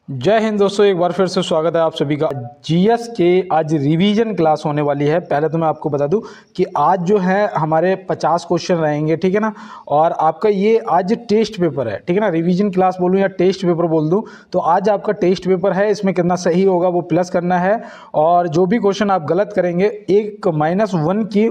जय हिंद दोस्तों, एक बार फिर से स्वागत है आप सभी का। जीएस के आज रिवीजन क्लास होने वाली है। पहले तो मैं आपको बता दूं कि आज जो है हमारे 50 क्वेश्चन रहेंगे, ठीक है ना। और आपका ये आज टेस्ट पेपर है, ठीक है ना। रिवीजन क्लास बोलूं या टेस्ट पेपर बोल दूं तो आज आपका टेस्ट पेपर है। इसमें कितना सही होगा वो प्लस करना है, और जो भी क्वेश्चन आप गलत करेंगे एक -1 की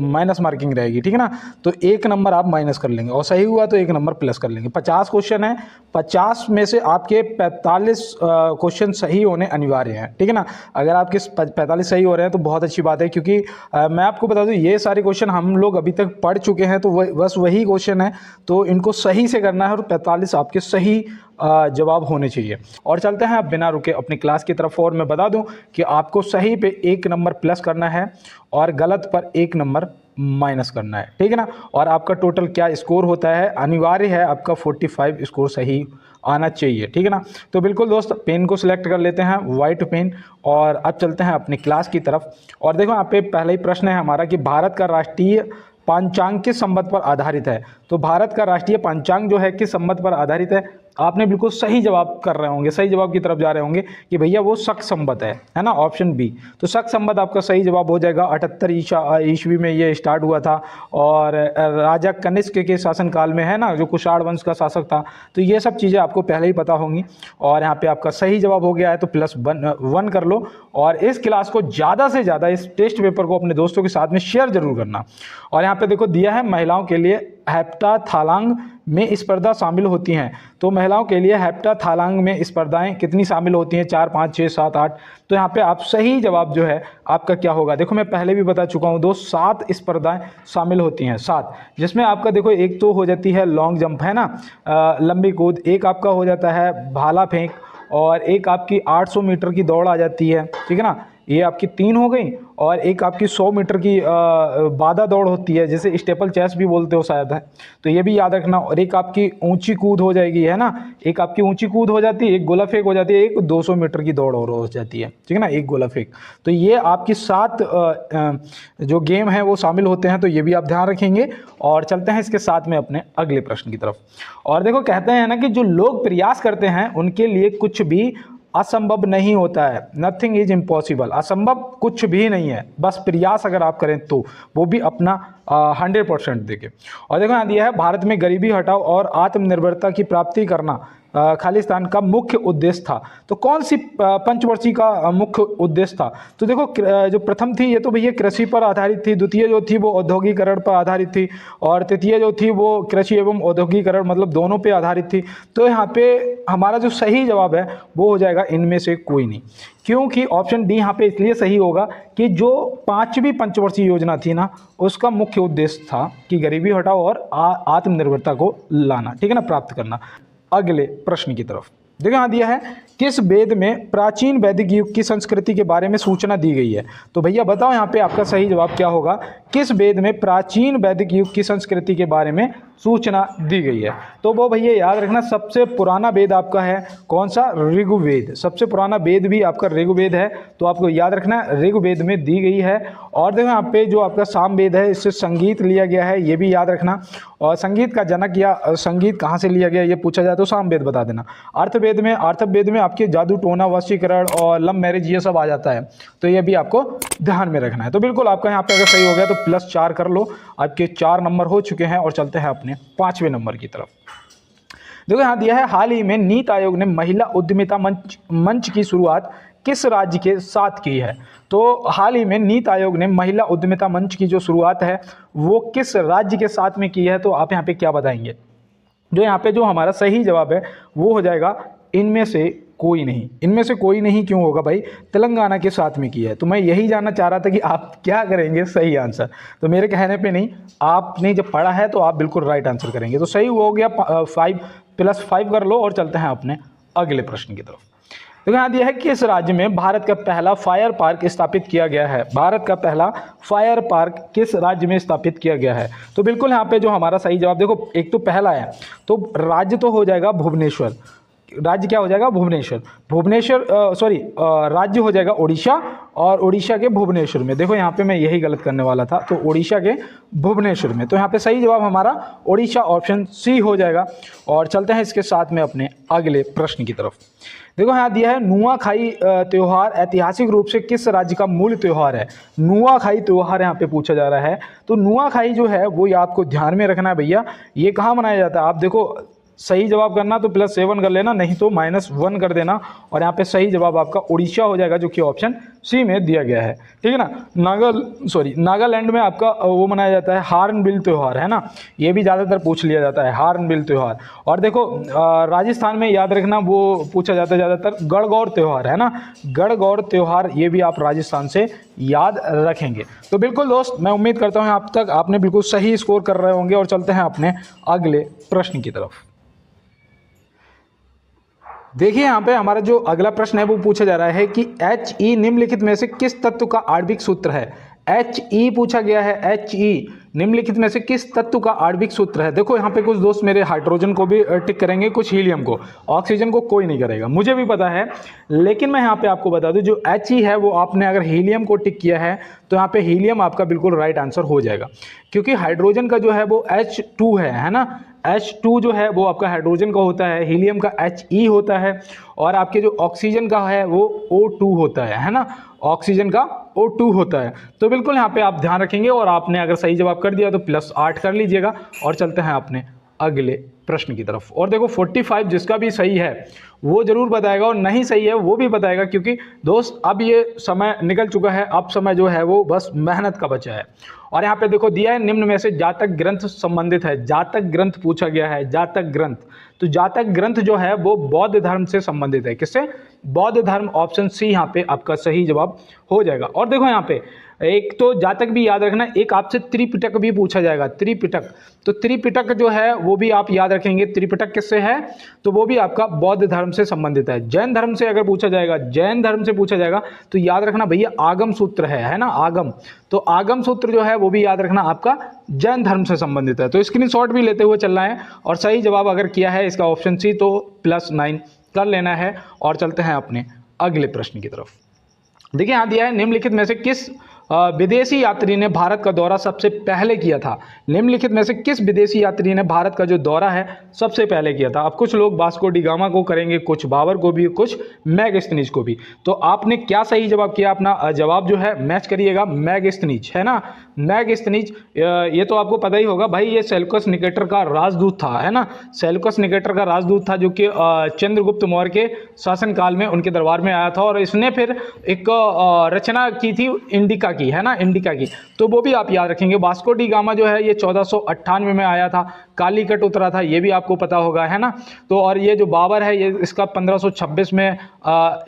माइनस मार्किंग रहेगी, ठीक है ना। तो 1 नंबर आप माइनस कर लेंगे और सही हुआ तो 1 नंबर प्लस कर लेंगे। 50 क्वेश्चन है, 50 में से आपके 45 क्वेश्चन सही होने अनिवार्य हैं, ठीक है ना। अगर आपके 45 सही हो रहे हैं तो बहुत अच्छी बात है, क्योंकि मैं आपको बता दूं ये सारे क्वेश्चन हम लोग अभी तक पढ़ चुके हैं, तो बस वही क्वेश्चन है, तो इनको सही से करना है और 45 आपके सही जवाब होने चाहिए। और चलते हैं अब बिना रुके अपनी क्लास की तरफ। और मैं बता दूं कि आपको सही पे 1 नंबर प्लस करना है और गलत पर 1 नंबर माइनस करना है, ठीक है ना। और आपका टोटल क्या स्कोर होता है, अनिवार्य है आपका 45 स्कोर सही आना चाहिए, ठीक है ना। तो बिल्कुल दोस्त, पेन को सिलेक्ट कर लेते हैं, वाइट पेन, और अब चलते हैं अपनी क्लास की तरफ। और देखो यहाँ पे पहला ही प्रश्न है हमारा कि भारत का राष्ट्रीय पंचांग किस संवत पर आधारित है। तो भारत का राष्ट्रीय पंचांग जो है किस संवत पर आधारित है। आपने बिल्कुल सही जवाब कर रहे होंगे, सही जवाब की तरफ जा रहे होंगे कि भैया वो शक संवत है ना, ऑप्शन बी। तो शक संवत आपका सही जवाब हो जाएगा। 78 ईस्वी में ये स्टार्ट हुआ था, और राजा कनिष्क के शासनकाल में, है ना, जो कुषाण वंश का शासक था। तो ये सब चीज़ें आपको पहले ही पता होंगी। और यहाँ पे आपका सही जवाब हो गया है, तो +1 कर लो। और इस क्लास को ज़्यादा से ज़्यादा, इस टेस्ट पेपर को अपने दोस्तों के साथ में शेयर जरूर करना। और यहाँ पे देखो दिया है महिलाओं के लिए हेप्टाथालांग में स्पर्धा शामिल होती हैं। तो महिलाओं के लिए हेप्टाथालांग में स्पर्धाएं कितनी शामिल होती हैं, 4, 5, 6, 7, 8। तो यहाँ पे आप सही जवाब जो है आपका क्या होगा, देखो मैं पहले भी बता चुका हूँ, 7 स्पर्धाएं शामिल होती हैं, 7। जिसमें आपका देखो एक तो हो जाती है लॉन्ग जंप, है ना, लंबी कूद। एक आपका हो जाता है भाला फेंक, और एक आपकी 800 मीटर की दौड़ आ जाती है, ठीक है ना। ये आपकी 3 हो गई। और एक आपकी 100 मीटर की बाधा दौड़ होती है, जिसे स्टेपल चेस भी बोलते हो शायद, है। तो ये भी याद रखना। और एक आपकी ऊंची कूद हो जाएगी, है ना, एक आपकी ऊंची कूद हो जाती है, एक गोला फेंक हो जाती है, एक 200 मीटर की दौड़ और हो जाती है, ठीक है ना, एक गोला फेंक। तो ये आपकी 7 जो गेम है वो शामिल होते हैं, तो ये भी आप ध्यान रखेंगे। और चलते हैं इसके साथ में अपने अगले प्रश्न की तरफ। और देखो कहते हैं ना कि जो लोग प्रयास करते हैं उनके लिए कुछ भी असंभव नहीं होता है। Nothing is impossible. असंभव कुछ भी नहीं है, बस प्रयास अगर आप करें तो, वो भी अपना 100% देके। और देखो यहाँ दिया है भारत में गरीबी हटाओ और आत्मनिर्भरता की प्राप्ति करना खालिस्तान का मुख्य उद्देश्य था। तो कौन सी पंचवर्षीय का मुख्य उद्देश्य था। तो देखो जो प्रथम थी ये तो भैया कृषि पर आधारित थी, द्वितीय जो थी वो औद्योगिकरण पर आधारित थी, और तृतीय जो थी वो कृषि एवं औद्योगिकरण, मतलब दोनों पे आधारित थी। तो यहाँ पे हमारा जो सही जवाब है वो हो जाएगा इनमें से कोई नहीं, क्योंकि ऑप्शन डी यहाँ पे इसलिए सही होगा कि जो 5वीं पंचवर्षीय योजना थी ना, उसका मुख्य उद्देश्य था कि गरीबी हटाओ और आत्मनिर्भरता को लाना, ठीक है ना, प्राप्त करना। अगले प्रश्न की तरफ देखो, यहाँ दिया है किस वेद में प्राचीन वैदिक युग की संस्कृति के बारे में सूचना दी गई है। तो भैया बताओ यहाँ पे आपका सही जवाब क्या होगा। किस वेद में प्राचीन वैदिक युग की संस्कृति के बारे में सूचना दी गई है। तो वो भैया याद रखना, सबसे पुराना वेद आपका है कौन सा, ऋग्वेद। सबसे पुराना वेद भी आपका ऋग्वेद है, तो आपको याद रखना ऋग्वेद में दी गई है। और देखो यहाँ पे जो आपका सामवेद है, इससे संगीत लिया गया है, ये भी याद रखना। और संगीत का जनक या संगीत कहाँ से लिया गया ये पूछा जाए तो सामवेद बता देना। अर्थवेद में आपके जादू, टोना, वशीकरण और लव मैरिज ये सब आ जाता है, तो ये भी आपको ध्यान में रखना है। तो बिल्कुल आपका यहाँ पे अगर सही हो गया तो +4 कर लो। आपके 4 नंबर हो चुके हैं। और चलते हैं अपने 5वें नंबर की तरफ। देखो यहाँ दिया है हाल ही में नीति आयोग ने महिला उद्यमिता मंच की शुरुआत किस राज्य के साथ की है। तो हाल ही में नीति आयोग ने महिला उद्यमिता मंच की जो शुरुआत है वो किस राज्य के साथ में की है। तो आप यहाँ पे क्या बताएंगे। जो यहाँ पे जो हमारा सही जवाब है वो हो जाएगा इनमें से कोई नहीं। इनमें से कोई नहीं क्यों होगा भाई, तेलंगाना के साथ में किया है। तो मैं यही जानना चाह रहा था कि आप क्या करेंगे सही आंसर। तो मेरे कहने पे नहीं, आपने जब पढ़ा है तो आप बिल्कुल राइट आंसर करेंगे। तो सही हो गया, 5 +5 कर लो। और चलते हैं अपने अगले प्रश्न की तरफ। तो यहाँ दिया है किस राज्य में भारत का पहला फायर पार्क स्थापित किया गया है। भारत का पहला फायर पार्क किस राज्य में स्थापित किया गया है। तो बिल्कुल यहाँ पे जो हमारा सही जवाब देखो, एक तो पहला है तो राज्य तो हो जाएगा भुवनेश्वर, राज्य क्या हो जाएगा, भुवनेश्वर। भुवनेश्वर राज्य हो जाएगा उड़ीसा, और उड़ीसा के भुवनेश्वर में। देखो यहाँ पे मैं यही गलत करने वाला था, तो उड़ीसा के भुवनेश्वर में। तो यहाँ पे सही जवाब हमारा उड़ीसा, ऑप्शन सी हो जाएगा। और चलते हैं इसके साथ में अपने अगले प्रश्न की तरफ। देखो यहाँ दिया है नुआखाई त्योहार ऐतिहासिक रूप से किस राज्य का मूल त्योहार है। नुआखाई त्योहार यहाँ पे पूछा जा रहा है। तो नुआखाई जो है वो ये आपको ध्यान में रखना है भैया, ये कहाँ मनाया जाता है। आप देखो सही जवाब करना तो +7 कर लेना, नहीं तो -1 कर देना। और यहाँ पे सही जवाब आपका उड़ीसा हो जाएगा, जो कि ऑप्शन सी में दिया गया है, ठीक है ना। नागालैंड में आपका वो मनाया जाता है हार्नबिल त्यौहार, है ना। ये भी ज़्यादातर पूछ लिया जाता है, हार्नबिल त्यौहार। और देखो राजस्थान में याद रखना वो पूछा जाता है ज़्यादातर गणगौर त्यौहार, है ना। गणगौर त्यौहार, ये भी आप राजस्थान से याद रखेंगे। तो बिल्कुल दोस्त, मैं उम्मीद करता हूँ आप तक आपने बिल्कुल सही स्कोर कर रहे होंगे। और चलते हैं अपने अगले प्रश्न की तरफ। देखिए यहाँ पे हमारा जो अगला प्रश्न है वो पूछा जा रहा है कि He निम्नलिखित में से किस तत्व का आणविक सूत्र है। He पूछा गया है, He निम्नलिखित में से किस तत्व का आणविक सूत्र है। देखो यहाँ पे कुछ दोस्त मेरे हाइड्रोजन को भी टिक करेंगे, कुछ हीलियम को, ऑक्सीजन को कोई नहीं करेगा, मुझे भी पता है। लेकिन मैं यहाँ पे आपको बता दूं, जो He है वो आपने अगर हीलियम को टिक किया है तो यहाँ पे हीलियम आपका बिल्कुल राइट आंसर हो जाएगा। क्योंकि हाइड्रोजन का जो है वो H2 है ना। H2 जो है वो आपका हाइड्रोजन का होता है, हीलियम का He होता है, और आपके जो ऑक्सीजन का है वो O2 होता है ना। ऑक्सीजन का O2 होता है। तो बिल्कुल यहाँ पे आप ध्यान रखेंगे, और आपने अगर सही जवाब कर दिया तो +8 कर लीजिएगा। और चलते हैं अपने अगले प्रश्न की तरफ। और देखो 45 जिसका भी सही है वो जरूर बताएगा, और नहीं सही है वो भी बताएगा, क्योंकि दोस्त अब ये समय निकल चुका है, अब समय जो है वो बस मेहनत का बचा है। और यहाँ पे देखो दिया है निम्न में से जातक ग्रंथ संबंधित है। जातक ग्रंथ पूछा गया है, जातक ग्रंथ। तो जातक ग्रंथ जो है वो बौद्ध धर्म से संबंधित है। किससे? बौद्ध धर्म, ऑप्शन सी यहाँ पे आपका सही जवाब हो जाएगा। और देखो यहाँ पे एक तो जातक भी याद रखना, एक आपसे त्रिपिटक भी पूछा जाएगा, त्रिपिटक। तो त्रिपिटक जो है वो भी आप याद रखेंगे। त्रिपिटक किससे है? तो वो भी आपका बौद्ध धर्म से संबंधित है। जैन धर्म से अगर पूछा जाएगा, जैन धर्म से पूछा जाएगा तो याद रखना भैया आगम सूत्र है ना, आगम। तो आगम सूत्र जो है वो भी याद रखना आपका जैन धर्म से संबंधित है। तो स्क्रीनशॉट भी लेते हुए चलना है, और सही जवाब अगर किया है इसका ऑप्शन सी तो +9 कर लेना है। और चलते हैं अपने अगले प्रश्न की तरफ। देखिए यहाँ दिया है निम्नलिखित में से किस विदेशी यात्री ने भारत का दौरा सबसे पहले किया था। निम्नलिखित में से किस विदेशी यात्री ने भारत का जो दौरा है सबसे पहले किया था। अब कुछ लोग वास्को डी गामा को करेंगे, कुछ बाबर को भी, कुछ मैगस्थनीज को भी। तो आपने क्या सही जवाब किया, अपना जवाब जो है मैच करिएगा। मैगस्थनीज है ना, मैगस्थनीज। ये तो आपको पता ही होगा भाई, ये सेल्यूकस निकेटर का राजदूत था, है ना। सेल्यूकस निकेटर का राजदूत था, जो कि चंद्रगुप्त मौर्य के शासनकाल में उनके दरबार में आया था, और इसने फिर एक रचना की थी इंडिका की, है ना, इंडिका की। तो वो भी आप याद रखेंगे। वास्को डी गामा जो है ये 1498 में आया था, कालीकट उतरा था, ये भी आपको पता होगा, है ना। तो और ये जो बाबर है ये इसका 1526 में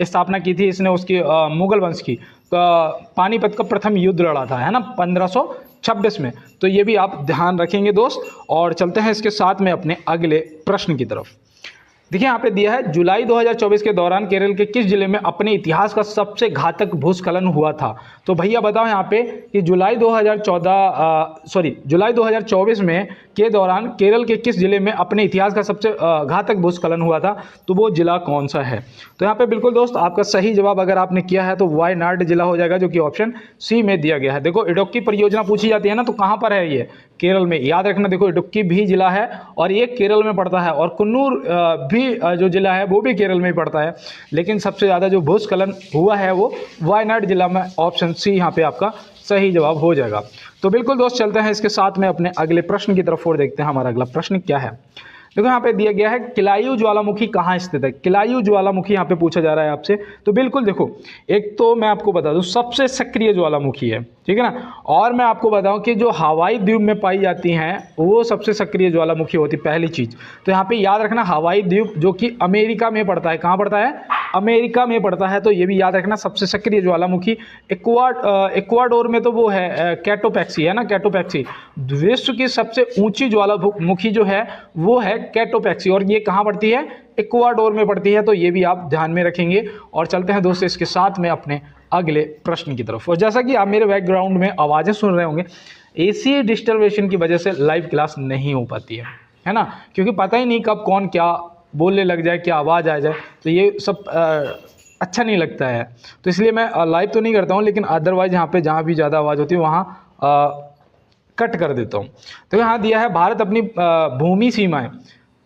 स्थापना की थी इसने, उसकी मुगल वंश की। पानीपत का प्रथम युद्ध लड़ा था, है ना, 1526 में। तो ये भी आप ध्यान रखेंगे दोस्त। और चलते हैं इसके साथ में अपने अगले प्रश्न की तरफ। देखिए यहाँ पे दिया है जुलाई 2024 के दौरान केरल के किस जिले में अपने इतिहास का सबसे घातक भूस्खलन हुआ था। तो भैया बताओ यहाँ पे कि जुलाई 2024 में के दौरान केरल के किस जिले में अपने इतिहास का सबसे घातक भूस्खलन हुआ था। तो वो जिला कौन सा है। तो यहाँ पे बिल्कुल दोस्त आपका सही जवाब अगर आपने किया है तो वायनाड जिला हो जाएगा, जो कि ऑप्शन सी में दिया गया है। देखो इडुक्की परियोजना पूछी जाती है ना, तो कहाँ पर है ये, केरल में। याद रखना, देखो इडुक्की भी जिला है और ये केरल में पड़ता है, और कुन्नूर भी जो जिला है वो भी केरल में ही पड़ता है। लेकिन सबसे ज़्यादा जो भूस्खलन हुआ है वो वायनाड जिला में, ऑप्शन सी यहाँ पे आपका सही जवाब हो जाएगा। तो बिल्कुल दोस्त चलते हैं इसके साथ में अपने अगले प्रश्न की तरफ और देखते हैं हमारा अगला प्रश्न क्या है। देखो यहाँ पे दिया गया है किलायू ज्वालामुखी कहाँ स्थित है। किलायू ज्वालामुखी यहाँ पे पूछा जा रहा है आपसे। तो बिल्कुल देखो, एक तो मैं आपको बता दूं सबसे सक्रिय ज्वालामुखी है, ठीक है ना। और मैं आपको बताऊं कि जो हवाई द्वीप में पाई जाती हैं वो सबसे सक्रिय ज्वालामुखी होती है, पहली चीज़। तो यहाँ पे याद रखना हवाई द्वीप जो कि अमेरिका में पड़ता है। कहाँ पड़ता है? अमेरिका में पड़ता है। तो ये भी याद रखना सबसे सक्रिय ज्वालामुखी। इक्वाडोर में तो वो है कैटोपैक्सी, है ना, कैटोपैक्सी। विश्व की सबसे ऊंची ज्वालामुखी जो है वो है कैटोपैक्सी, और ये कहाँ पड़ती है? इक्वाडोर में पड़ती है। तो ये भी आप ध्यान में रखेंगे। और चलते हैं दोस्तों इसके साथ में अपने अगले प्रश्न की तरफ। और जैसा कि आप मेरे बैकग्राउंड में आवाज़ें सुन रहे होंगे, एसी डिस्टर्बेशन की वजह से लाइव क्लास नहीं हो पाती है ना, क्योंकि पता ही नहीं कब कौन क्या बोलने लग जाए, कि आवाज़ आ जाए, तो ये सब अच्छा नहीं लगता है। तो इसलिए मैं लाइव तो नहीं करता हूँ, लेकिन अदरवाइज यहाँ पे जहाँ भी ज़्यादा आवाज़ होती है वहाँ कट कर देता हूँ। तो यहाँ दिया है भारत अपनी भूमि सीमाएं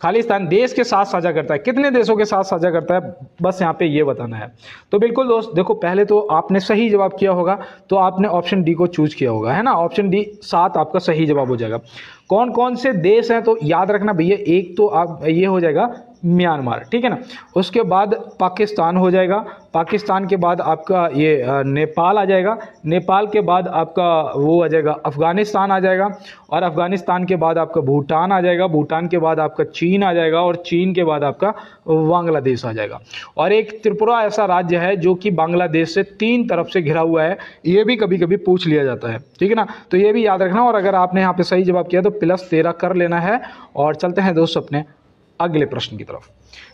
खालिस्तान देश के साथ साझा करता है। कितने देशों के साथ साझा करता है, बस यहाँ पे ये बताना है। तो बिल्कुल दोस्त देखो, पहले तो आपने सही जवाब किया होगा, तो आपने ऑप्शन डी को चूज किया होगा, है ना। ऑप्शन डी 7 आपका सही जवाब हो जाएगा। कौन कौन से देश हैं, तो याद रखना भैया, एक तो आप ये हो जाएगा म्यांमार, ठीक है ना। उसके बाद पाकिस्तान हो जाएगा, पाकिस्तान के बाद आपका ये नेपाल आ जाएगा, नेपाल के बाद आपका वो आ जाएगा अफगानिस्तान आ जाएगा, और अफगानिस्तान के बाद आपका भूटान आ जाएगा, भूटान के बाद आपका चीन आ जाएगा, और चीन के बाद आपका बांग्लादेश आ जाएगा। और एक त्रिपुरा ऐसा राज्य है जो कि बांग्लादेश से 3 तरफ से घिरा हुआ है, ये भी कभी कभी पूछ लिया जाता है, ठीक है ना। तो ये भी याद रखना। और अगर आपने यहाँ पे सही जवाब किया तो +13 कर लेना है। और चलते हैं दोस्त अपने अगले प्रश्न की तरफ।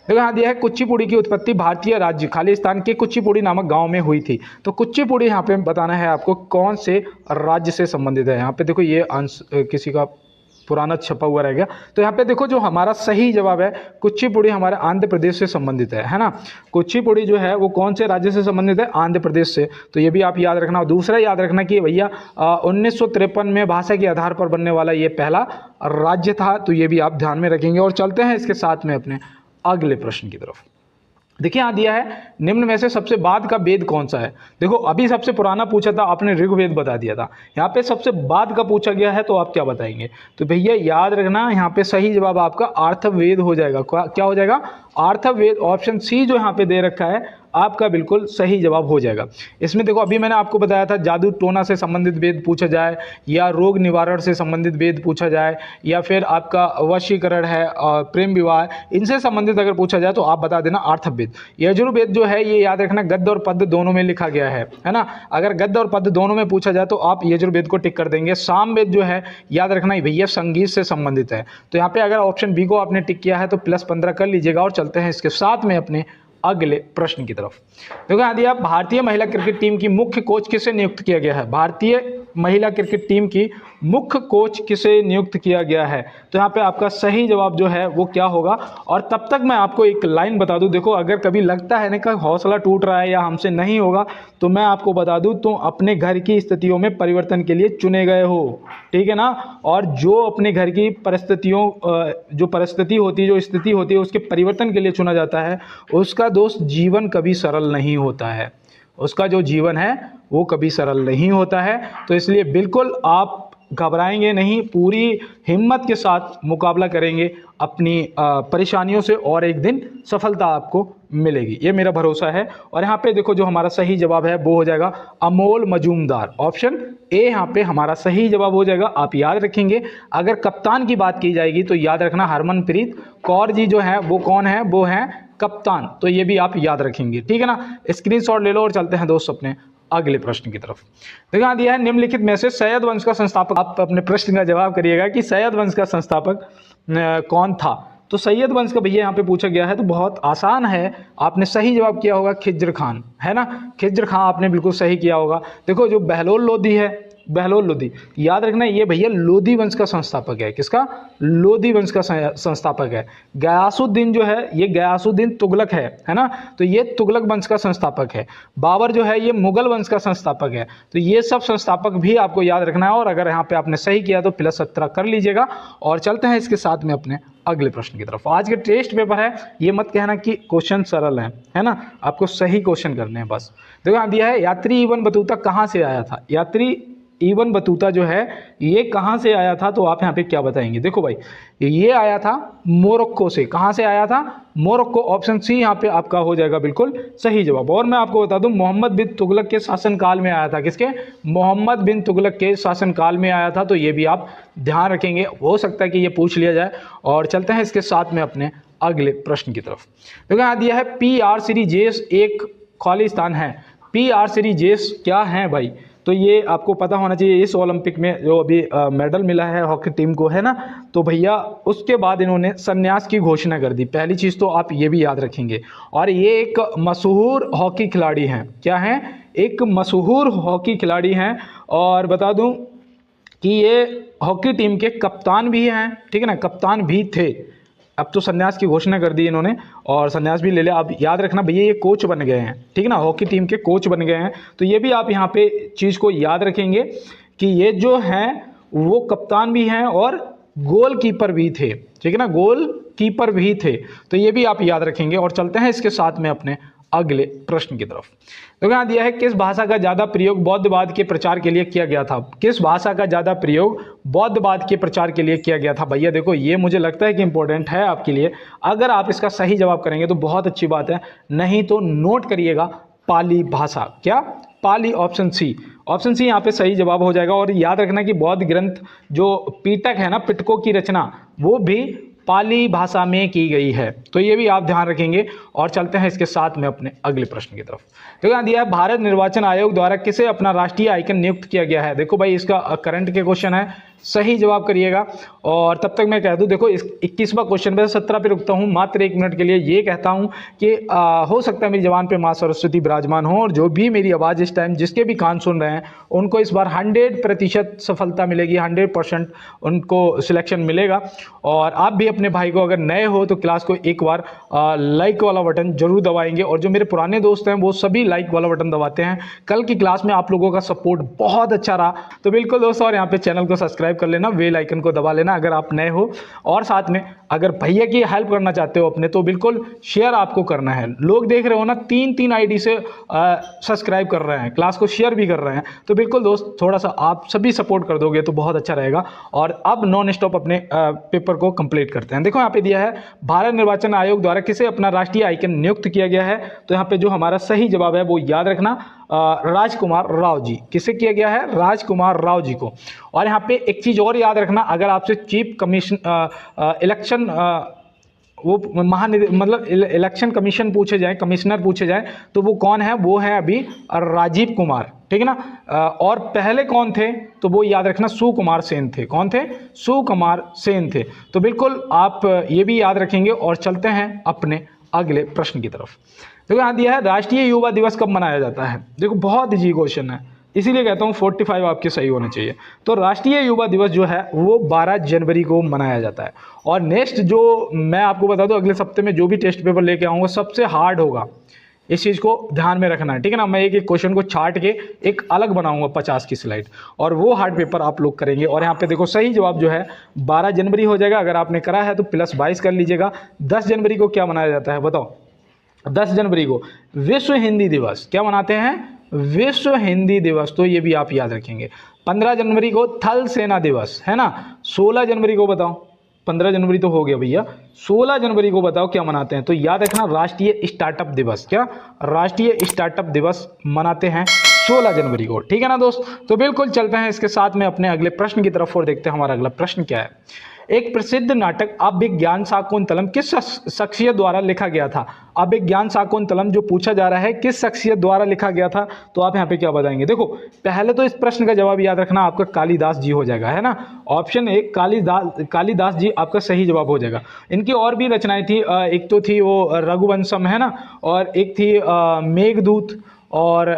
देखो यहाँ दिया है कुचिपुड़ी की उत्पत्ति भारतीय राज्य खालिस्तान के कुचिपुड़ी नामक गांव में हुई थी। तो कुचिपुड़ी यहाँ पे बताना है आपको कौन से राज्य से संबंधित है। यहाँ पे देखो ये किसी का पुराना छपा हुआ रह गया। तो यहाँ पे देखो जो हमारा सही जवाब है, कुचिपुड़ी हमारे आंध्र प्रदेश से संबंधित है ना। कुचिपुड़ी जो है वो कौन से राज्य से संबंधित है, आंध्र प्रदेश से। तो ये भी आप याद रखना। और दूसरा याद रखना कि भैया 1953 में भाषा के आधार पर बनने वाला ये पहला राज्य था। तो ये भी आप ध्यान में रखेंगे। और चलते हैं इसके साथ में अपने अगले प्रश्न की तरफ। देखिए यहाँ दिया है निम्न में से सबसे बाद का वेद कौन सा है। देखो अभी सबसे पुराना पूछा था आपने, ऋग्वेद बता दिया था। यहाँ पे सबसे बाद का पूछा गया है, तो आप क्या बताएंगे। तो भैया याद रखना, यहाँ पे सही जवाब आपका अर्थवेद हो जाएगा। क्या हो जाएगा, अर्थवेद। ऑप्शन सी जो यहाँ पे दे रखा है आपका बिल्कुल सही जवाब हो जाएगा। इसमें देखो अभी मैंने आपको बताया था जादू टोना से संबंधित वेद पूछा जाए, या रोग निवारण से संबंधित वेद पूछा जाए, या फिर आपका वशीकरण है और प्रेम विवाह, इनसे संबंधित अगर पूछा जाए तो आप बता देना अर्थवेद। यजुर्वेद जो है ये याद रखना गद्य और पद्य दोनों में लिखा गया है ना। अगर गद्य और पद्य दोनों में पूछा जाए तो आप यजुर्वेद को टिक कर देंगे। सामवेद जो है याद रखना भैया संगीत से संबंधित है। तो यहाँ पे अगर ऑप्शन बी को आपने टिक किया है तो +15 कर लीजिएगा। और चलते हैं इसके साथ में अपने अगले प्रश्न की तरफ। देखो यहाँ दिया भारतीय महिला क्रिकेट टीम की मुख्य कोच किसे नियुक्त किया गया है। भारतीय महिला क्रिकेट टीम की मुख्य कोच किसे नियुक्त किया गया है। तो यहाँ पे आपका सही जवाब जो है वो क्या होगा। और तब तक मैं आपको एक लाइन बता दूं, देखो अगर कभी लगता है ना कि हौसला टूट रहा है या हमसे नहीं होगा, तो मैं आपको बता दूं तो अपने घर की स्थितियों में परिवर्तन के लिए चुने गए हो, ठीक है ना। और जो अपने घर की परिस्थितियों जो परिस्थिति होती है, जो स्थिति होती है, उसके परिवर्तन के लिए चुना जाता है, उसका दोस्त जीवन कभी सरल नहीं होता है। उसका जो जीवन है वो कभी सरल नहीं होता है। तो इसलिए बिल्कुल आप घबराएंगे नहीं, पूरी हिम्मत के साथ मुकाबला करेंगे अपनी परेशानियों से, और एक दिन सफलता आपको मिलेगी, ये मेरा भरोसा है। और यहाँ पे देखो जो हमारा सही जवाब है वो हो जाएगा अमोल मजूमदार। ऑप्शन ए यहाँ पे हमारा सही जवाब हो जाएगा। आप याद रखेंगे अगर कप्तान की बात की जाएगी तो याद रखना हरमनप्रीत कौर जी जो है वो कौन है, वो है कप्तान। तो ये भी आप याद रखेंगे, ठीक है ना। स्क्रीनशॉट ले लो। और चलते हैं दोस्त अपने अगले प्रश्न की तरफ। देखो यहाँ दिया है निम्नलिखित में से सैयद वंश का संस्थापक, आप अपने प्रश्न का जवाब करिएगा कि सैयद वंश का संस्थापक कौन था। तो सैयद वंश का भैया यहाँ पे पूछा गया है, तो बहुत आसान है। आपने सही जवाब किया होगा खिज्र खान, है ना। खिज्र खान आपने बिल्कुल सही किया होगा। देखो जो बहलोल लोधी है, बहलोल लोधी याद रखना, ये भैया लोधी वंश का संस्थापक है। किसका, लोधी वंश का संस्थापक है। गयासुद्दीन जो है ये गयासुद्दीन तुगलक है ना। तो ये तुगलक वंश का संस्थापक है। बाबर जो है ये मुगल वंश का संस्थापक है। तो ये सब संस्थापक भी आपको याद रखना है। और अगर यहाँ पे आपने सही किया तो +17 कर लीजिएगा। और चलते हैं इसके साथ में अपने अगले प्रश्न की तरफ। आज के टेस्ट पेपर है, ये मत कहना कि क्वेश्चन सरल है ना। आपको सही क्वेश्चन करने हैं बस। देखो यहाँ दिया है यात्री इब्न बतूता कहाँ से आया था। यात्री इब्न बतूता जो है ये कहाँ से आया था, तो आप यहाँ पे क्या बताएंगे। देखो भाई ये आया था मोरक्को से। कहाँ से आया था, मोरक्को। ऑप्शन सी यहाँ पे आपका हो जाएगा बिल्कुल सही जवाब। और मैं आपको बता दूं मोहम्मद बिन तुगलक के शासनकाल में आया था। किसके, मोहम्मद बिन तुगलक के शासनकाल में आया था। तो ये भी आप ध्यान रखेंगे, हो सकता है कि ये पूछ लिया जाए। और चलते हैं इसके साथ में अपने अगले प्रश्न की तरफ। देखो यहाँ दिया है PR सीरीजेस एक खालिस्तान है। PR सीरीजेस क्या है भाई, तो ये आपको पता होना चाहिए। इस ओलंपिक में जो अभी मेडल मिला है हॉकी टीम को, है ना। तो भैया उसके बाद इन्होंने संन्यास की घोषणा कर दी। पहली चीज़ तो आप ये भी याद रखेंगे। और ये एक मशहूर हॉकी खिलाड़ी हैं। क्या हैं, एक मशहूर हॉकी खिलाड़ी हैं। और बता दूं कि ये हॉकी टीम के कप्तान भी हैं, ठीक है ना, कप्तान भी थे। अब तो संन्यास की घोषणा कर दी इन्होंने और संन्यास भी ले लिया। अब याद रखना भैया ये कोच बन गए हैं, ठीक है ना, हॉकी टीम के कोच बन गए हैं। तो ये भी आप यहाँ पे चीज़ को याद रखेंगे कि ये जो हैं वो कप्तान भी हैं और गोल कीपर भी थे, ठीक है ना, गोल कीपर भी थे। तो ये भी आप याद रखेंगे। और चलते हैं इसके साथ में अपने अगले प्रश्न की तरफ। तो यहाँ दिया है किस भाषा का ज्यादा प्रयोग बौद्धवाद के प्रचार के लिए किया गया था। किस भाषा का ज्यादा प्रयोग बौद्धवाद के प्रचार के लिए किया गया था। भैया देखो ये मुझे लगता है कि इंपॉर्टेंट है आपके लिए। अगर आप इसका सही जवाब करेंगे तो बहुत अच्छी बात है, नहीं तो नोट करिएगा पाली भाषा। क्या? पाली, ऑप्शन सी। ऑप्शन सी यहाँ पे सही जवाब हो जाएगा। और याद रखना कि बौद्ध ग्रंथ जो पिटक है ना, पिटकों की रचना, वो भी पाली भाषा में की गई है। तो ये भी आप ध्यान रखेंगे। और चलते हैं इसके साथ में अपने अगले प्रश्न की तरफ। तो यहाँ दिया है भारत निर्वाचन आयोग द्वारा किसे अपना राष्ट्रीय आइकन नियुक्त किया गया है। देखो भाई इसका करंट के क्वेश्चन है, सही जवाब करिएगा। और तब तक मैं कह दूं, देखो इस 21वां क्वेश्चन पे 17 पे रुकता हूं मात्र 1 मिनट के लिए। ये कहता हूं कि हो सकता है मेरी जबान पे माँ सरस्वती विराजमान हो और जो भी मेरी आवाज़ इस टाइम जिसके भी कान सुन रहे हैं उनको इस बार 100% सफलता मिलेगी, 100% उनको सिलेक्शन मिलेगा। और आप भी अपने भाई को, अगर नए हो तो क्लास को एक बार लाइक वाला बटन जरूर दबाएंगे। और जो मेरे पुराने दोस्त हैं वो सभी लाइक वाला बटन दबाते हैं। कल की क्लास में आप लोगों का सपोर्ट बहुत अच्छा रहा। तो बिल्कुल दोस्तों, और यहाँ पे चैनल को सब्सक्राइब कर लेना, बेल आइकन को दबा लेना अगर आप नए हो। और साथ में अगर भैया की हेल्प करना चाहते हो अपने, तो बिल्कुल शेयर आपको करना है। लोग देख रहे हो ना 3 आईडी से सब्सक्राइब कर रहे हैं, क्लास को शेयर भी कर रहे हैं। तो बिल्कुल दोस्त थोड़ा सा आप सभी सपोर्ट कर दोगे तो बहुत अच्छा रहेगा। और अब नॉन स्टॉप अपने पेपर को कंप्लीट करते हैं। देखो यहाँ पे दिया है भारत निर्वाचन आयोग द्वारा किसे अपना राष्ट्रीय आइकन नियुक्त किया गया है। तो यहाँ पे जो हमारा सही जवाब है वो याद रखना, राजकुमार राव जी। किसे किया गया है? राजकुमार राव जी को। और यहाँ पे एक चीज और याद रखना, अगर आपसे चीफ कमीशन इलेक्शन वो मतलब इलेक्शन कमीशन पूछे जाए, कमिश्नर पूछे जाए, तो वो कौन है? वो है अभी राजीव कुमार, ठीक है ना। और पहले कौन थे? तो वो याद रखना सुकुमार सेन थे। कौन थे? सुकुमार सेन थे। तो बिल्कुल आप ये भी याद रखेंगे। और चलते हैं अपने अगले प्रश्न की तरफ। देखो यहाँ दिया है राष्ट्रीय युवा दिवस कब मनाया जाता है। देखो बहुत इजी क्वेश्चन है, इसीलिए कहता हूँ 45 आपके सही होने चाहिए। तो राष्ट्रीय युवा दिवस जो है वो 12 जनवरी को मनाया जाता है। और नेक्स्ट जो मैं आपको बता दूं, अगले सप्ते में जो भी टेस्ट पेपर लेके आऊँगा सबसे हार्ड होगा, इस चीज़ को ध्यान में रखना है, ठीक है ना। मैं एक एक क्वेश्चन को छाट के एक अलग बनाऊंगा 50 की स्लाइड, और वो हार्ड पेपर आप लोग करेंगे। और यहाँ पे देखो सही जवाब जो है 12 जनवरी हो जाएगा। अगर आपने करा है तो +22 कर लीजिएगा। 10 जनवरी को क्या मनाया जाता है बताओ? 10 जनवरी को विश्व हिंदी दिवस। क्या मनाते हैं? विश्व हिंदी दिवस। तो ये भी आप याद रखेंगे। 15 जनवरी को थल सेना दिवस है ना। 16 जनवरी को बताओ, 15 जनवरी तो हो गया भैया, 16 जनवरी को बताओ क्या मनाते हैं? तो याद रखना राष्ट्रीय स्टार्टअप दिवस। क्या? राष्ट्रीय स्टार्टअप दिवस मनाते हैं 16 जनवरी को, ठीक है ना दोस्त। तो बिल्कुल चलते हैं इसके साथ में अपने अगले प्रश्न की तरफ और देखते हैं हमारा अगला प्रश्न क्या है। एक प्रसिद्ध नाटक अभिज्ञान शाकुंतलम किस शख्सियत द्वारा लिखा गया था। अभिज्ञान शाकुंतलम जो पूछा जा रहा है किस शख्सियत द्वारा लिखा गया था, तो आप यहाँ पे क्या बताएंगे? देखो पहले तो इस प्रश्न का जवाब याद रखना आपका कालिदास जी हो जाएगा, है ना। ऑप्शन ए कालिदास जी आपका सही जवाब हो जाएगा। इनकी और भी रचनाएं थी, एक तो थी वो रघुवंशम, है ना, और एक थी मेघदूत, और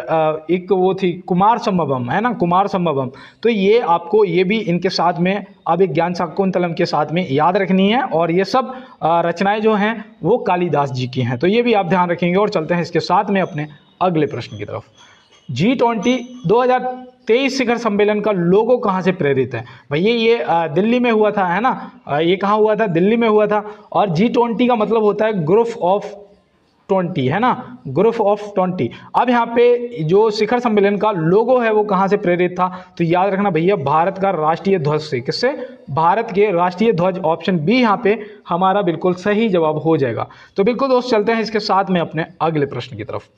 एक वो थी कुमार संभवम, है ना, कुमार संभवम। तो ये आपको ये भी इनके साथ में अभिज्ञान शाकुंतलम के साथ में याद रखनी है। और ये सब रचनाएं जो हैं वो कालिदास जी की हैं। तो ये भी आप ध्यान रखेंगे। और चलते हैं इसके साथ में अपने अगले प्रश्न की तरफ। G20 2023 शिखर सम्मेलन का लोगो कहाँ से प्रेरित है? भैया ये दिल्ली में हुआ था, है ना। ये कहाँ हुआ था? दिल्ली में हुआ था। और G20 का मतलब होता है ग्रुप ऑफ 20, है ना, ग्रुप ऑफ 20। अब यहाँ पे जो शिखर सम्मेलन का लोगो है वो कहाँ से प्रेरित था? तो याद रखना भैया भारत का राष्ट्रीय ध्वज से। किससे? भारत के राष्ट्रीय ध्वज। ऑप्शन बी यहाँ पे हमारा बिल्कुल सही जवाब हो जाएगा। तो बिल्कुल दोस्त चलते हैं इसके साथ में अपने अगले प्रश्न की तरफ।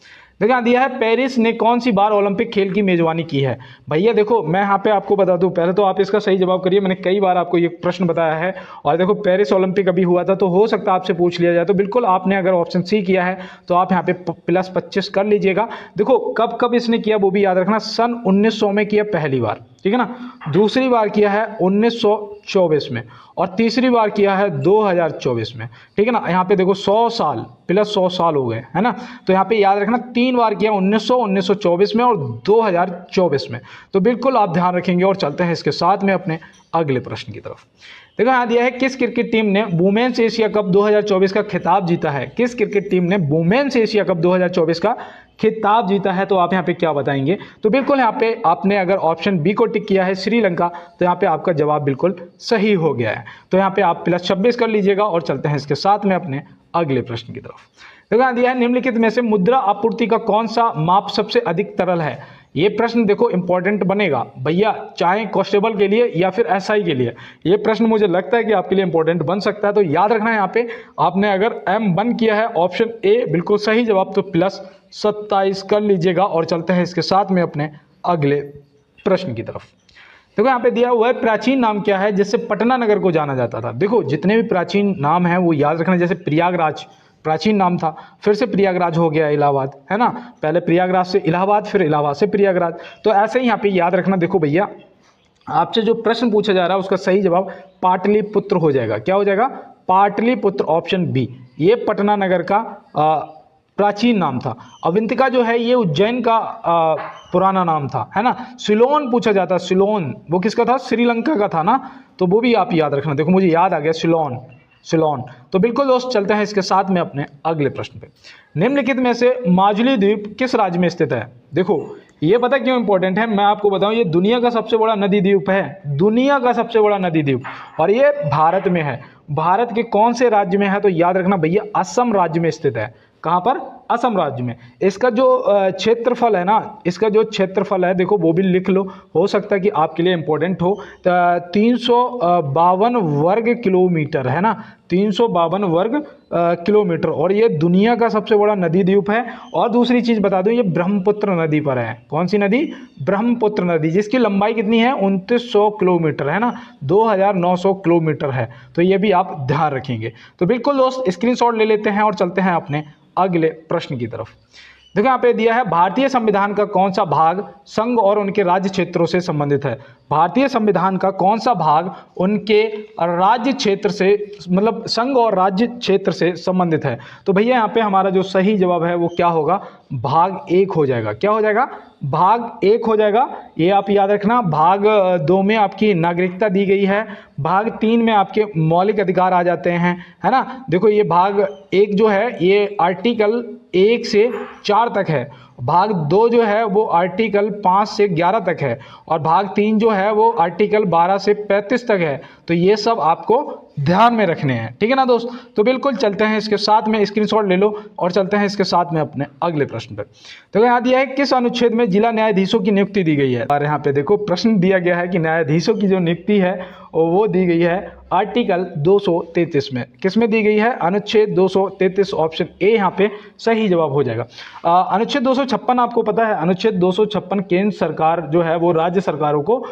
देखो यहाँ दिया है पेरिस ने कौन सी बार ओलंपिक खेल की मेजबानी की है। भैया देखो मैं यहाँ पे आपको बता दूं, पहले तो आप इसका सही जवाब करिए, मैंने कई बार आपको ये प्रश्न बताया है। और देखो पेरिस ओलंपिक अभी हुआ था, तो हो सकता है आपसे पूछ लिया जाए। तो बिल्कुल आपने अगर ऑप्शन सी किया है तो आप यहाँ पे +25 कर लीजिएगा। देखो कब कब इसने किया वो भी याद रखना। सन 1900 में किया पहली बार, ठीक है ना। दूसरी बार किया है 1924 में, और तीसरी बार किया है 2024 में, ठीक है ना। यहाँ पे देखो 100 साल +100 साल हो गए, है ना। तो यहाँ पे याद रखना 3 बार किया, 1900, 1924 में और 2024 में। तो बिल्कुल आप ध्यान रखेंगे। और चलते हैं इसके साथ में अपने अगले प्रश्न की तरफ। देखो यहाँ दिया है किस क्रिकेट टीम ने वुमेन्स एशिया कप 2024 का खिताब जीता है। किस क्रिकेट टीम ने वुमेन्स एशिया कप 2024 का खिताब जीता है, तो आप यहाँ पे क्या बताएंगे। तो बिल्कुल यहाँ पे आपने अगर ऑप्शन बी को टिक किया है श्रीलंका, तो यहाँ पे आपका जवाब बिल्कुल सही हो गया है। तो यहाँ पे आप +26 कर लीजिएगा और चलते हैं इसके साथ में अपने अगले प्रश्न की तरफ। देखो यहाँ दिया है निम्नलिखित में से मुद्रा आपूर्ति का कौन सा माप सबसे अधिक तरल है। ये प्रश्न देखो इंपॉर्टेंट बनेगा भैया, चाहे कांस्टेबल के लिए या फिर एसआई के लिए। ये प्रश्न मुझे लगता है कि आपके लिए इंपॉर्टेंट बन सकता है। तो याद रखना है यहाँ पे आपने अगर M1 किया है ऑप्शन ए बिल्कुल सही जवाब, तो +27 कर लीजिएगा और चलते हैं इसके साथ में अपने अगले प्रश्न की तरफ। देखो यहाँ पे दिया हुआ है प्राचीन नाम क्या है जिससे पटना नगर को जाना जाता था। देखो जितने भी प्राचीन नाम हैं वो याद रखना, जैसे प्रयागराज प्राचीन नाम था, फिर से प्रयागराज हो गया इलाहाबाद, है ना, पहले प्रयागराज से इलाहाबाद, फिर इलाहाबाद से प्रयागराज। तो ऐसे ही यहाँ पे याद रखना। देखो भैया आपसे जो प्रश्न पूछा जा रहा है उसका सही जवाब पाटलिपुत्र हो जाएगा। क्या हो जाएगा? Pataliputra, option B. ये पटना नगर का प्राचीन नाम था। अवंतिका जो है ये उज्जैन का पुराना नाम था, है ना। सिलोन पूछा जाता, सिलोन वो किसका था? श्रीलंका का था ना, तो वो भी आप याद रखना। देखो मुझे याद आ गया, सिलोन। तो बिल्कुल दोस्त चलते हैं इसके साथ में अपने अगले प्रश्न पे। निम्नलिखित में से माजुली द्वीप किस राज्य में स्थित है? देखो ये पता क्यों इंपॉर्टेंट है, मैं आपको बताऊं, ये दुनिया का सबसे बड़ा नदी द्वीप है, दुनिया का सबसे बड़ा नदी द्वीप, और ये भारत में है। भारत के कौन से राज्य में है? तो याद रखना भैया असम राज्य में स्थित है। कहाँ पर? असम राज्य में। इसका जो क्षेत्रफल है ना, इसका जो क्षेत्रफल है देखो वो भी लिख लो, हो सकता है कि आपके लिए इंपॉर्टेंट हो। 352 वर्ग किलोमीटर है ना, 352 वर्ग किलोमीटर, और ये दुनिया का सबसे बड़ा नदी द्वीप है। और दूसरी चीज बता दूं, ये ब्रह्मपुत्र नदी पर है। कौन सी नदी? ब्रह्मपुत्र नदी, जिसकी लंबाई कितनी है? 2900 किलोमीटर है ना, 2900 किलोमीटर है। तो ये भी आप ध्यान रखेंगे। तो बिल्कुल दोस्त स्क्रीनशॉट ले लेते हैं और चलते हैं अपने अगले प्रश्न की तरफ। देखो यहाँ पे दिया है भारतीय संविधान का कौन सा भाग संघ और उनके राज्य क्षेत्रों से संबंधित है। भारतीय संविधान का कौन सा भाग उनके राज्य क्षेत्र से, मतलब संघ और राज्य क्षेत्र से संबंधित है? तो भैया यहाँ पे हमारा जो सही जवाब है वो क्या होगा? भाग 1 हो जाएगा। क्या हो जाएगा? भाग 1 हो जाएगा। ये आप याद रखना। भाग 2 में आपकी नागरिकता दी गई है, भाग 3 में आपके मौलिक अधिकार आ जाते हैं, है ना। देखो ये भाग 1 जो है ये आर्टिकल 1 से 4 तक है, भाग 2 जो है वो आर्टिकल 5 से 11 तक है, और भाग 3 जो है वो आर्टिकल 12 से 35 तक है। तो ये सब आपको ध्यान में रखने हैं, ठीक है ना दोस्त। तो बिल्कुल चलते हैं इसके साथ में, स्क्रीनशॉट ले लो और चलते हैं इसके साथ में अपने अगले प्रश्न पर। तो यहाँ दिया है किस अनुच्छेद में जिला न्यायाधीशों की नियुक्ति दी गई है। और यहाँ पे देखो प्रश्न दिया गया है कि न्यायाधीशों की जो नियुक्ति है वो दी गई है आर्टिकल 233 में। किस में दी गई है? अनुच्छेद 233, ऑप्शन ए यहाँ पे सही जवाब हो जाएगा। अनुच्छेद 256 आपको पता है, अनुच्छेद 256 केंद्र सरकार जो है वो राज्य सरकारों को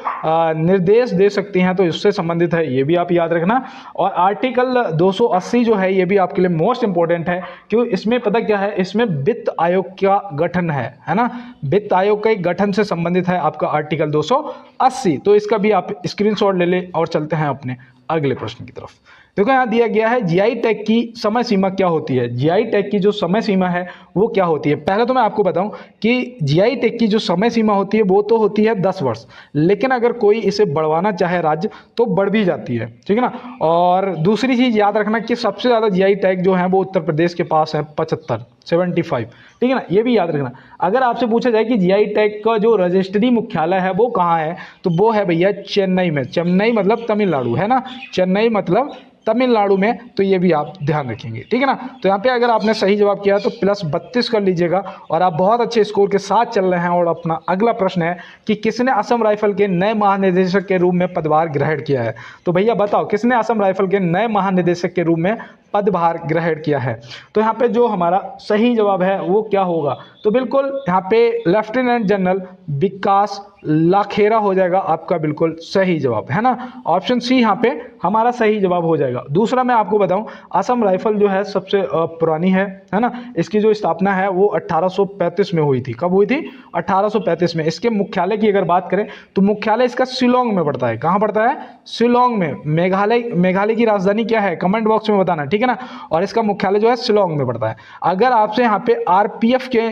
निर्देश दे सकती हैं, तो इससे संबंधित है, ये भी आप याद रखना। और आर्टिकल 280 जो है ये भी आपके लिए मोस्ट इंपॉर्टेंट है, क्यों? इसमें पता क्या है, इसमें वित्त आयोग का गठन है ना, वित्त आयोग के गठन से संबंधित है आपका आर्टिकल 280। तो इसका भी आप स्क्रीनशॉट ले लें और चलते हैं अपने अगले प्रश्न की तरफ। देखो यहाँ दिया गया है जीआई टैग की समय सीमा क्या होती है। जीआई टैग की जो समय सीमा है वो क्या होती है? पहले तो मैं आपको बताऊं कि जीआई टैग की जो समय सीमा होती है वो तो होती है 10 वर्ष, लेकिन अगर कोई इसे बढ़वाना चाहे राज्य तो बढ़ भी जाती है, ठीक है ना। और दूसरी चीज याद रखना कि सबसे ज्यादा जीआई टैग जो है वो उत्तर प्रदेश के पास है, 75, ठीक है ना, ये भी याद रखना। अगर आपसे पूछा जाए कि जीआई टैग का जो रजिस्ट्री मुख्यालय है वो कहाँ है, तो वो है भैया चेन्नई में। चेन्नई मतलब तमिलनाडु, है ना, चेन्नई मतलब तमिलनाडु में। तो ये भी आप ध्यान रखेंगे, ठीक है ना। तो यहाँ पे अगर आपने सही जवाब किया तो +32 कर लीजिएगा और आप बहुत अच्छे स्कोर के साथ चल रहे हैं। और अपना अगला प्रश्न है कि किसने असम राइफल के नए महानिदेशक के रूप में पदभार ग्रहण किया है। तो भैया बताओ किसने असम राइफल के नए महानिदेशक के रूप में पदभार ग्रहण किया है। तो यहाँ पे जो हमारा सही जवाब है वो क्या होगा, तो बिल्कुल यहाँ पे लेफ्टिनेंट जनरल विकास लाखेरा हो जाएगा आपका बिल्कुल सही जवाब, है ना। ऑप्शन सी यहाँ पे हमारा सही जवाब हो जाएगा। दूसरा मैं आपको बताऊं, असम राइफल जो है सबसे पुरानी है ना। इसकी जो स्थापना है वो 1835 में हुई थी। कब हुई थी? 1835 में। इसके मुख्यालय की अगर बात करें तो मुख्यालय इसका शिलोंग में पड़ता है। कहाँ पड़ता है? शिलोंग में। मेघालय की राजधानी क्या है? कमेंट बॉक्स में बताना, ठीक है। है ना। और इसका मुख्यालय जो है शिलोंग में पड़ता है। अगर आपसे यहाँ पे आरपीएफ के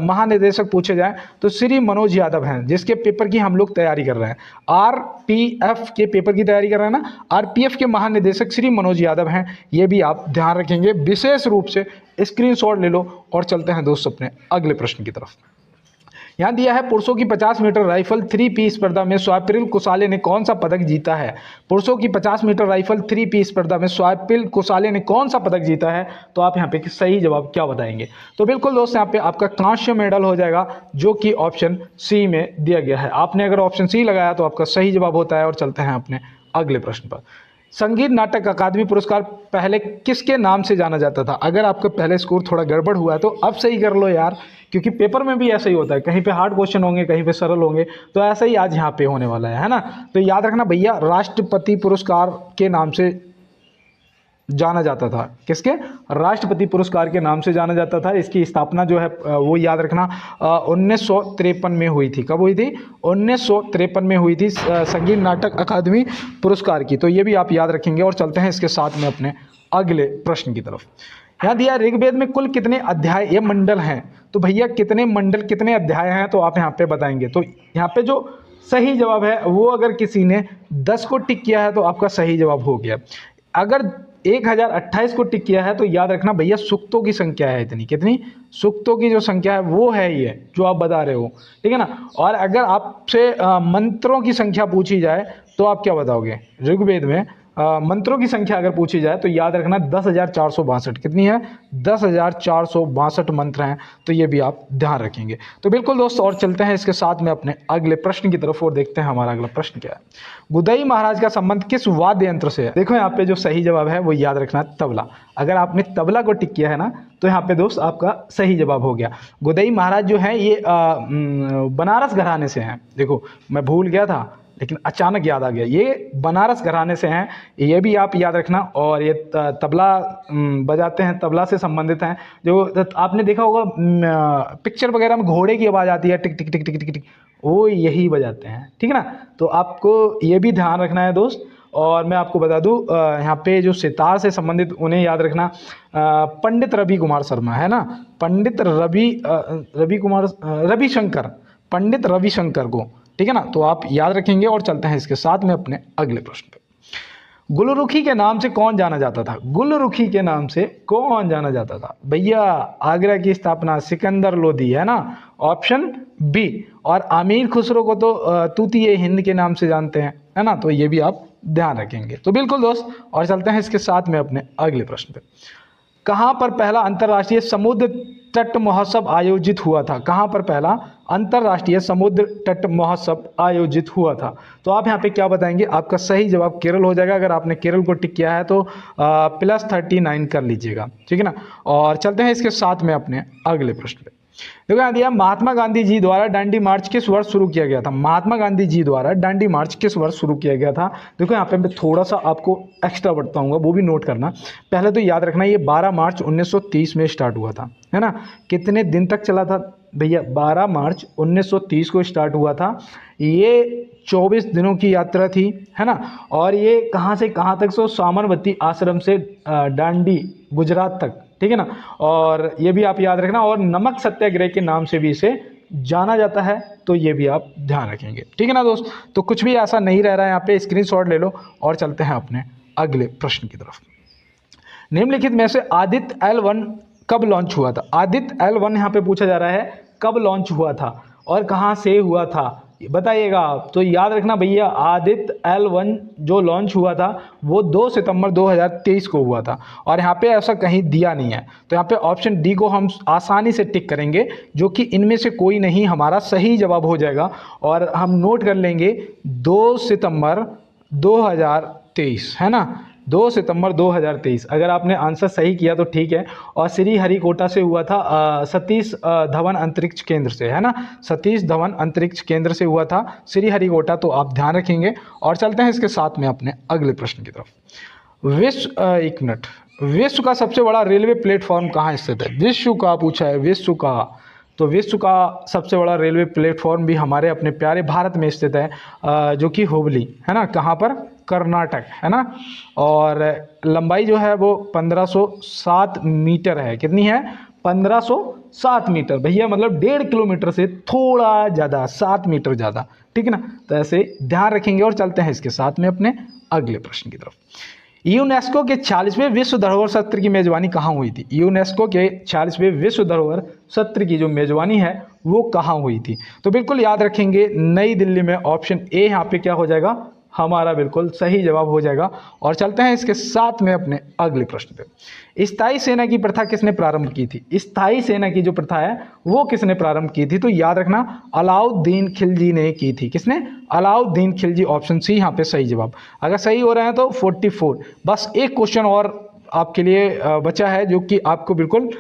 महानिदेशक पूछे जाए तो श्री मनोज यादव हैं, जिसके पेपर की हम लोग तैयारी कर रहे हैं। आरपीएफ के पेपर की तैयारी कर रहे हैं ना, आरपीएफ के महानिदेशक श्री मनोज यादव हैं, ये भी आप ध्यान रखेंगे, विशेष रूप से स्क्रीनशॉट ले लो। और चलते हैं दोस्त अपने अगले प्रश्न की तरफ। यहाँ दिया है पुरुषों की 50 मीटर राइफल 3P स्पर्धा में स्वप्निल कुसाले ने कौन सा पदक जीता है। पुरुषों की 50 मीटर राइफल 3P स्पर्धा में स्वप्निल कुसाले ने कौन सा पदक जीता है। तो आप यहाँ पे सही जवाब क्या बताएंगे। तो बिल्कुल दोस्त यहाँ पे आपका कांस्य मेडल हो जाएगा, जो कि ऑप्शन सी में दिया गया है। आपने अगर ऑप्शन सी लगाया तो आपका सही जवाब होता है। और चलते हैं अपने अगले प्रश्न पर। संगीत नाटक अकादमी पुरस्कार पहले किसके नाम से जाना जाता था। अगर आपका पहले स्कोर थोड़ा गड़बड़ हुआ है तो अब सही कर लो यार, क्योंकि पेपर में भी ऐसा ही होता है, कहीं पे हार्ड क्वेश्चन होंगे, कहीं पे सरल होंगे। तो ऐसा ही आज यहाँ पे होने वाला है ना। तो याद रखना भैया, राष्ट्रपति पुरस्कार के नाम से जाना जाता था। किसके? राष्ट्रपति पुरस्कार के नाम से जाना जाता था। इसकी स्थापना जो है वो याद रखना 1953 में हुई थी। कब हुई थी? 1953 में हुई थी संगीत नाटक अकादमी पुरस्कार की। तो ये भी आप याद रखेंगे। और चलते हैं इसके साथ में अपने अगले प्रश्न की तरफ। यहाँ दिया ऋग्वेद में कुल कितने अध्याय या मंडल हैं। तो भैया कितने मंडल कितने अध्याय हैं तो आप यहाँ पे बताएंगे। तो यहाँ पे जो सही जवाब है वो अगर किसी ने 10 को टिक किया है तो आपका सही जवाब हो गया। अगर 1028 को टिक किया है तो याद रखना भैया सूक्तों की संख्या है इतनी। कितनी? सूक्तों की जो संख्या है वो है ये जो आप बता रहे हो, ठीक है ना। और अगर आपसे मंत्रों की संख्या पूछी जाए तो आप क्या बताओगे। ऋग्वेद में मंत्रों की संख्या अगर पूछी जाए तो याद रखना 10,462। कितनी है? 10,462 मंत्र हैं। तो ये भी आप ध्यान रखेंगे। तो बिल्कुल दोस्तों, और चलते हैं इसके साथ में अपने अगले प्रश्न की तरफ और देखते हैं हमारा अगला प्रश्न क्या है। गुदई महाराज का संबंध किस वाद्य यंत्र से है। देखो यहाँ पे जो सही जवाब है वो याद रखना तबला। अगर आपने तबला को टिक किया है ना तो यहाँ पे दोस्त आपका सही जवाब हो गया। गुदई महाराज जो है ये बनारस घराने से हैं। देखो मैं भूल गया था लेकिन अचानक याद आ गया, ये बनारस घराने से हैं, ये भी आप याद रखना। और ये तबला बजाते हैं, तबला से संबंधित हैं। जो आपने देखा होगा पिक्चर वगैरह में घोड़े की आवाज़ आती है टिक टिक टिक टिक टिक टिक, वो यही बजाते हैं, ठीक है ना। तो आपको ये भी ध्यान रखना है दोस्त। और मैं आपको बता दूं यहाँ पे जो सितार से संबंधित उन्हें याद रखना पंडित रवि कुमार शर्मा है ना, पंडित रविशंकर, पंडित रविशंकर को, ठीक है ना। तो आप याद रखेंगे। और चलते हैं इसके साथ में अपने अगले प्रश्न पे। गुलरुखी के नाम से कौन जाना जाता था। गुलरुखी के नाम से कौन जाना जाता था भैया। आगरा की स्थापना सिकंदर लोदी है ना, ऑप्शन बी। और आमीर खुसरो को तो तूतीए हिंद के नाम से जानते हैं, है ना। तो ये भी आप ध्यान रखेंगे। तो बिल्कुल दोस्त, और चलते हैं इसके साथ में अपने अगले प्रश्न पे। कहाँ पर पहला अंतर्राष्ट्रीय समुद्र तट महोत्सव आयोजित हुआ था। कहाँ पर पहला अंतर्राष्ट्रीय समुद्र तट महोत्सव आयोजित हुआ था। तो आप यहाँ पे क्या बताएंगे। आपका सही जवाब केरल हो जाएगा। अगर आपने केरल को टिक किया है तो +39 कर लीजिएगा, ठीक है ना। और चलते हैं इसके साथ में अपने अगले प्रश्न पे। देखो यहाँ दिया महात्मा गांधी जी द्वारा दांडी मार्च किस वर्ष शुरू किया गया था। महात्मा गांधी जी द्वारा दांडी मार्च किस वर्ष शुरू किया गया था। देखो यहाँ पे मैं थोड़ा सा आपको एक्स्ट्रा बताऊंगा, वो भी नोट करना। पहले तो याद रखना ये 12 मार्च 1930 में स्टार्ट हुआ था, है ना। कितने दिन तक चला था भैया। 12 मार्च 1930 को स्टार्ट हुआ था। ये 24 दिनों की यात्रा थी, है ना। और ये कहाँ से कहाँ तक। सो साबरमती आश्रम से दांडी गुजरात तक, ठीक है ना। और ये भी आप याद रखना। और नमक सत्याग्रह के नाम से भी इसे जाना जाता है। तो ये भी आप ध्यान रखेंगे, ठीक है ना दोस्त। तो कुछ भी ऐसा नहीं रह रहा है यहाँ पे, स्क्रीनशॉट ले लो। और चलते हैं अपने अगले प्रश्न की तरफ। निम्नलिखित में से आदित्य L1 कब लॉन्च हुआ था। आदित्य L1 यहाँ पे पूछा जा रहा है कब लॉन्च हुआ था और कहाँ से हुआ था, बताइएगा आप। तो याद रखना भैया, आदित्य L1 जो लॉन्च हुआ था वो 2 सितंबर 2023 को हुआ था। और यहाँ पे ऐसा कहीं दिया नहीं है। तो यहाँ पे ऑप्शन डी को हम आसानी से टिक करेंगे, जो कि इनमें से कोई नहीं हमारा सही जवाब हो जाएगा। और हम नोट कर लेंगे 2 सितंबर 2023, है ना। 2 सितंबर 2023। अगर आपने आंसर सही किया तो ठीक है। और श्री हरिकोटा से हुआ था, सतीश धवन अंतरिक्ष केंद्र से, है ना। सतीश धवन अंतरिक्ष केंद्र से हुआ था श्री हरिकोटा। तो आप ध्यान रखेंगे। और चलते हैं इसके साथ में अपने अगले प्रश्न की तरफ। एक मिनट। विश्व का सबसे बड़ा रेलवे प्लेटफॉर्म कहाँ स्थित है। विश्व का पूछा है, विश्व का। तो विश्व का सबसे बड़ा रेलवे प्लेटफॉर्म भी हमारे अपने प्यारे भारत में स्थित है, जो कि हुबली, है ना। कहाँ पर? कर्नाटक, है ना। और लंबाई जो है वो 1507 मीटर है। कितनी है? 1507 मीटर भैया, मतलब 1.5 किलोमीटर से थोड़ा ज़्यादा, 7 मीटर ज़्यादा, ठीक है ना। तो ऐसे ध्यान रखेंगे और चलते हैं इसके साथ में अपने अगले प्रश्न की तरफ। यूनेस्को के 40वें विश्व धरोहर सत्र की मेजबानी कहाँ हुई थी? यूनेस्को के 40वें विश्व धरोहर सत्र की जो मेजबानी है वो कहाँ हुई थी? तो बिल्कुल याद रखेंगे, नई दिल्ली में। ऑप्शन ए यहाँ पे क्या हो जाएगा? हमारा बिल्कुल सही जवाब हो जाएगा। और चलते हैं इसके साथ में अपने अगले प्रश्न पे। स्थायी सेना की प्रथा किसने प्रारंभ की थी? स्थायी सेना की जो प्रथा है वो किसने प्रारंभ की थी? तो याद रखना, अलाउद्दीन खिलजी ने की थी। किसने? अलाउद्दीन खिलजी। ऑप्शन सी यहाँ पे सही जवाब। अगर सही हो रहे हैं तो 44। बस एक क्वेश्चन और आपके लिए बचा है, जो कि आपको बिल्कुल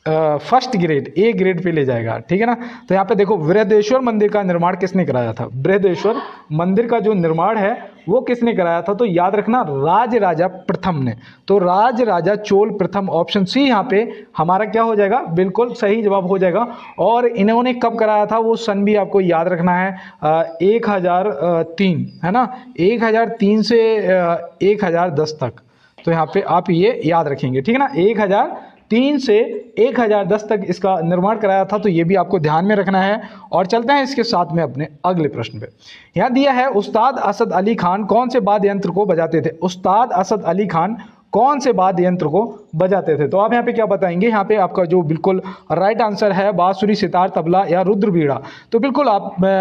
first grade, A grade pay ले जाएगा, ठीक है ना। तो यहाँ पे देखो, बृहदेश्वर मंदिर का निर्माण किसने कराया था? बृहदेश्वर मंदिर का जो निर्माण है वो किसने कराया था? तो याद रखना, राजराजा प्रथम ने। तो राजराजा चोल प्रथम। ऑप्शन सी यहाँ पे हमारा क्या हो जाएगा? बिल्कुल सही जवाब हो जाएगा। और इन्होंने कब कराया था वो सन भी आपको याद रखना है, 1003, है ना। 1003 से 1010 तक। तो यहाँ पे आप ये याद रखेंगे, ठीक है ना। 1003 से 1010 तक इसका निर्माण कराया था, तो ये भी आपको ध्यान में रखना है। और चलते हैं इसके साथ में अपने अगले प्रश्न पे। यहाँ दिया है, उस्ताद असद अली खान कौन से वाद्य यंत्र को बजाते थे? उस्ताद असद अली खान कौन से वाद्य यंत्र को बजाते थे? तो आप यहाँ पे क्या बताएंगे? यहाँ पे आपका जो बिल्कुल राइट आंसर है, बांसुरी, सितार, तबला या रुद्र बीड़ा। तो बिल्कुल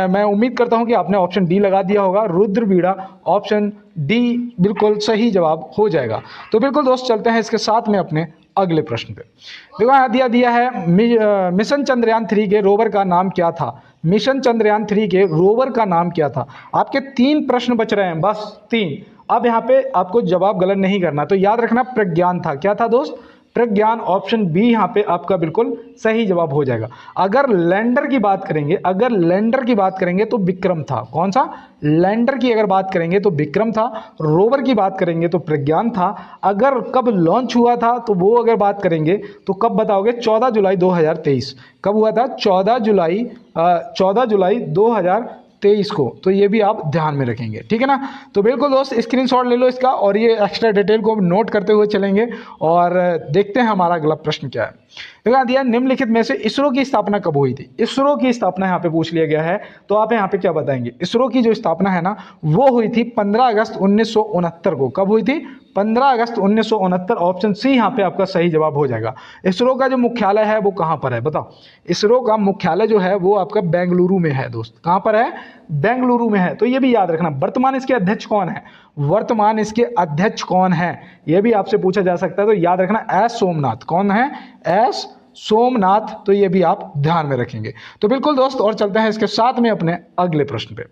मैं उम्मीद करता हूँ कि आपने ऑप्शन डी लगा दिया होगा, रुद्र बीड़ा। ऑप्शन डी बिल्कुल सही जवाब हो जाएगा। तो बिल्कुल दोस्त, चलते हैं इसके साथ में अपने अगले प्रश्न पे। देखो यहाँ दिया है, मिशन चंद्रयान 3 के रोवर का नाम क्या था? मिशन चंद्रयान 3 के रोवर का नाम क्या था? आपके 3 प्रश्न बच रहे हैं, बस 3। अब यहाँ पे आपको जवाब गलत नहीं करना। तो याद रखना, प्रज्ञान था। क्या था दोस्त? प्रज्ञान। ऑप्शन बी यहाँ पे आपका बिल्कुल सही जवाब हो जाएगा। अगर लैंडर की बात करेंगे, तो विक्रम था। कौन सा? लैंडर की अगर बात करेंगे तो विक्रम था। रोवर की बात करेंगे तो प्रज्ञान था। अगर कब लॉन्च हुआ था तो वो अगर बात करेंगे तो कब बताओगे? 14 जुलाई 2023। कब हुआ था? 14 जुलाई 2023 को। तो ये भी आप ध्यान में रखेंगे, ठीक है ना। तो बिल्कुल दोस्त, स्क्रीनशॉट ले लो इसका, और ये एक्स्ट्रा डिटेल को नोट करते हुए चलेंगे और देखते हैं हमारा अगला प्रश्न क्या है। देखा दिया, निम्नलिखित में से इसरो की स्थापना कब हुई थी? इसरो की स्थापना यहाँ पे पूछ लिया गया है। तो आप यहाँ पे क्या बताएंगे? इसरो की जो स्थापना है ना, वो हुई थी 15 अगस्त 1969 को। कब हुई थी? 15 अगस्त 1969। ऑप्शन सी यहाँ पे आपका सही जवाब हो जाएगा। इसरो का जो मुख्यालय है वो कहाँ पर है बताओ? इसरो का मुख्यालय जो है वो आपका बेंगलुरु में है दोस्त। कहाँ पर है? बेंगलुरु में है। तो ये भी याद रखना। वर्तमान इसके अध्यक्ष कौन है? वर्तमान इसके अध्यक्ष कौन है, ये भी आपसे पूछा जा सकता है। तो याद रखना, एस सोमनाथ। कौन है? एस सोमनाथ। तो ये भी आप ध्यान में रखेंगे। तो बिल्कुल दोस्त, और चलते हैं इसके साथ में अपने अगले प्रश्न पे।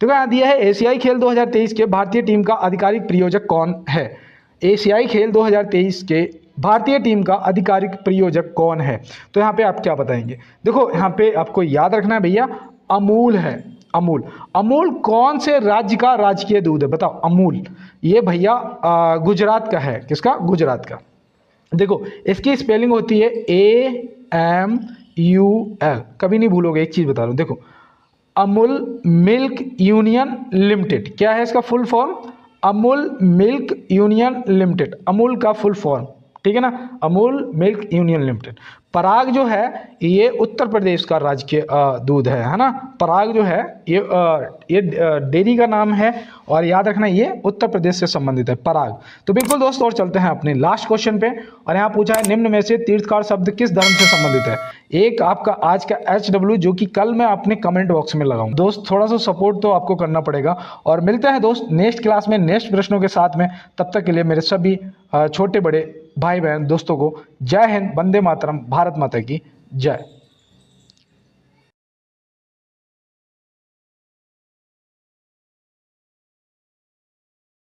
तो यहाँ दिया है, एशियाई खेल 2023 के भारतीय टीम का आधिकारिक प्रायोजक कौन है? एशियाई खेल 2023 के भारतीय टीम का आधिकारिक प्रायोजक कौन है? तो यहाँ पे आप क्या बताएंगे? देखो यहाँ पे आपको याद रखना है भैया, अमूल है। अमूल। अमूल कौन से राज्य का राजकीय दूध है बताओ? अमूल ये भैया गुजरात का है। किसका? गुजरात का। देखो इसकी स्पेलिंग होती है AMUL। कभी नहीं भूलोगे, एक चीज बता रहा हूं, देखो, अमूल मिल्क यूनियन लिमिटेड। क्या है इसका full form? Amul milk union limited. Amul का फुल फॉर्म, ठीक है ना, अमूल मिल्क यूनियन लिमिटेड। पराग जो है ये उत्तर प्रदेश का राजकीय दूध है ना। पराग जो है ये डेयरी का नाम है, और याद रखना ये उत्तर प्रदेश से संबंधित है, पराग। तो बिल्कुल दोस्त, और चलते हैं अपने लास्ट क्वेश्चन पे। और यहाँ पूछा है, निम्न में से तीर्थकार शब्द किस धर्म से संबंधित है? एक आपका आज का HW, जो कि कल मैं अपने कमेंट बॉक्स में लगाऊं। दोस्त थोड़ा सा सपोर्ट तो आपको करना पड़ेगा। और मिलते हैं दोस्त नेक्स्ट क्लास में नेक्स्ट प्रश्नों के साथ में। तब तक के लिए मेरे सभी छोटे बड़े भाई बहन दोस्तों को जय हिंद, वंदे मातरम, भारत माता की जय।